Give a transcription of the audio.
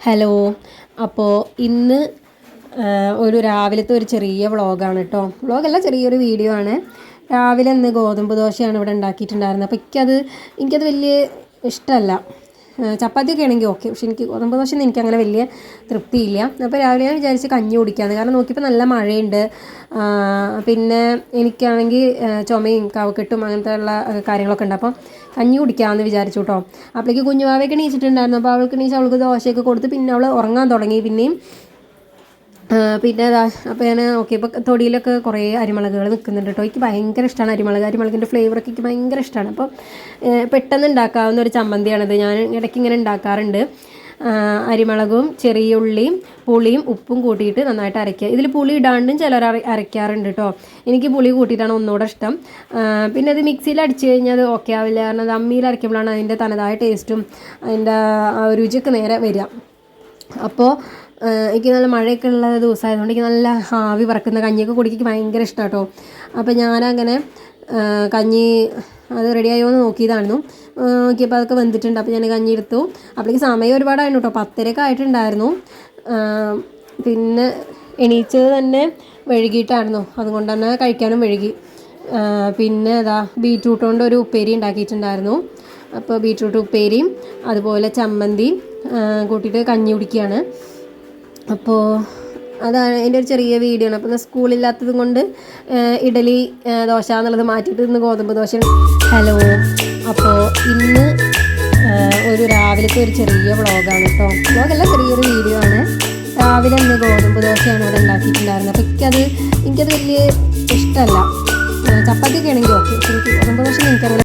Hello. അപ്പോൾ ഇന്ന് ഒരു രാവിലത്തെ ഒരു ചെറിയ വ്ളോഗാണ് കേട്ടോ. വ്ളോഗല്ല, ചെറിയൊരു വീഡിയോ ആണ്. രാവിലെ ഇന്ന് ഗോതമ്പ് ദോശയാണ് ഇവിടെ ഉണ്ടാക്കിയിട്ടുണ്ടായിരുന്നത്. അപ്പോൾ എനിക്കത് വലിയ ഇഷ്ടമല്ല. ചപ്പാത്തിയൊക്കെ ആണെങ്കിൽ ഓക്കെ, പക്ഷെ എനിക്ക് ഗോതമ്പ് ദോശ എനിക്കങ്ങനെ വലിയ തൃപ്തിയില്ല. അപ്പോൾ രാവിലെ ഞാൻ വിചാരിച്ച് കഞ്ഞി കുടിക്കാമെന്ന്. കാരണം നോക്കിയപ്പോൾ നല്ല മഴയുണ്ട്. പിന്നെ എനിക്കാണെങ്കിൽ ചുമയും കവക്കെട്ടും അങ്ങനത്തെ ഉള്ള കാര്യങ്ങളൊക്കെ ഉണ്ട്. അപ്പോൾ കഞ്ഞി കുടിക്കാമെന്ന് വിചാരിച്ചു കേട്ടോ. അപ്പോഴേക്ക് കുഞ്ഞുവാവയൊക്കെ എണീച്ചിട്ടുണ്ടായിരുന്നു. അപ്പോൾ അവൾക്ക് ദോശയൊക്കെ കൊടുത്ത് പിന്നെ അവൾ ഉറങ്ങാൻ തുടങ്ങി. പിന്നെ അപ്പോൾ ഞാൻ നോക്കിയപ്പോൾ തൊടിയിലൊക്കെ കുറേ അരിമുളകുകൾ നിൽക്കുന്നുണ്ട് കേട്ടോ. എനിക്ക് ഭയങ്കര ഇഷ്ടമാണ് അരിമുളകിൻ്റെ ഫ്ലേവറൊക്കെ എനിക്ക് ഭയങ്കര ഇഷ്ടമാണ്. അപ്പോൾ പെട്ടെന്ന് ഉണ്ടാക്കാവുന്ന ഒരു ചമ്മന്തിയാണിത്. ഞാൻ ഇടയ്ക്ക് ഇങ്ങനെ ഉണ്ടാക്കാറുണ്ട്. അരിമുളകും ചെറിയ ഉള്ളിയും പുളിയും ഉപ്പും കൂട്ടിയിട്ട് നന്നായിട്ട് അരയ്ക്കുക. ഇതിൽ പുളി ഇടാണ്ടും ചിലർ അരയ്ക്കാറുണ്ട് കേട്ടോ. എനിക്ക് പുളി കൂട്ടിയിട്ടാണ് ഒന്നുകൂടെ ഇഷ്ടം. പിന്നെ അത് മിക്സിയിൽ അടിച്ചു കഴിഞ്ഞാൽ അത് ഓക്കെ ആവില്ല. കാരണം അത് അമ്മിയിൽ അരയ്ക്കുമ്പോഴാണ് അതിൻ്റെ തനതായ ടേസ്റ്റും അതിൻ്റെ രുചിയൊക്കെ നേരെ വരിക. അപ്പോൾ എനിക്ക് നല്ല മഴയൊക്കെ ഉള്ള ദിവസമായതുകൊണ്ട് എനിക്ക് നല്ല ആവി പറക്കുന്ന കഞ്ഞിയൊക്കെ കുടിക്കാൻ ഭയങ്കര ഇഷ്ടമാണ് കേട്ടോ. അപ്പോൾ ഞാനങ്ങനെ കഞ്ഞി അത് റെഡിയായോ എന്ന് നോക്കിയതായിരുന്നു. നോക്കിയപ്പോൾ അതൊക്കെ വെന്തിട്ടുണ്ട്. അപ്പോൾ ഞാൻ കഞ്ഞി എടുത്തു. അപ്പോഴേക്ക് സമയം ഒരുപാടായിരുന്നു കേട്ടോ. 10:30 ആയിട്ടുണ്ടായിരുന്നു. പിന്നെ എണീച്ചത് തന്നെ വൈകിട്ടായിരുന്നു. അതുകൊണ്ട് തന്നെ കഴിക്കാനും വൈകി. പിന്നെ ബീറ്റ്റൂട്ട് കൊണ്ട് ഒരു ഉപ്പേരി ഉണ്ടാക്കിയിട്ടുണ്ടായിരുന്നു. അപ്പോൾ ബീറ്റ്റൂട്ട് ഉപ്പേരിയും അതുപോലെ ചമ്മന്തിയും കൂട്ടിയിട്ട് കഞ്ഞി കുടിക്കുകയാണ്. അപ്പോൾ അതാണ് എൻ്റെ ഒരു ചെറിയ വീഡിയോ ആണ്. അപ്പോൾ സ്കൂളില്ലാത്തത് കൊണ്ട് ഇഡലി ദോശ എന്നുള്ളത് മാറ്റിയിട്ട് ഇന്ന് ഗോതമ്പ് ദോശ. ഹലോ. അപ്പോൾ ഇന്ന് ഒരു രാവിലത്തെ ഒരു ചെറിയ വ്ളോഗാണ് കേട്ടോ. വ്ളോഗല്ല, ചെറിയൊരു വീഡിയോ ആണ്. രാവിലെ ഇന്ന് ഗോതമ്പ് ദോശയാണ് ഇവിടെ ഉണ്ടാക്കിയിട്ടുണ്ടായിരുന്നത്. അപ്പോൾ എനിക്കത് വലിയ ഇഷ്ടമല്ല. ചപ്പാത്തിയൊക്കെ ആണെങ്കിൽ ഓക്കെ, പക്ഷേ എനിക്ക് ഗോതമ്പ് ദോശ എനിക്കങ്ങനെ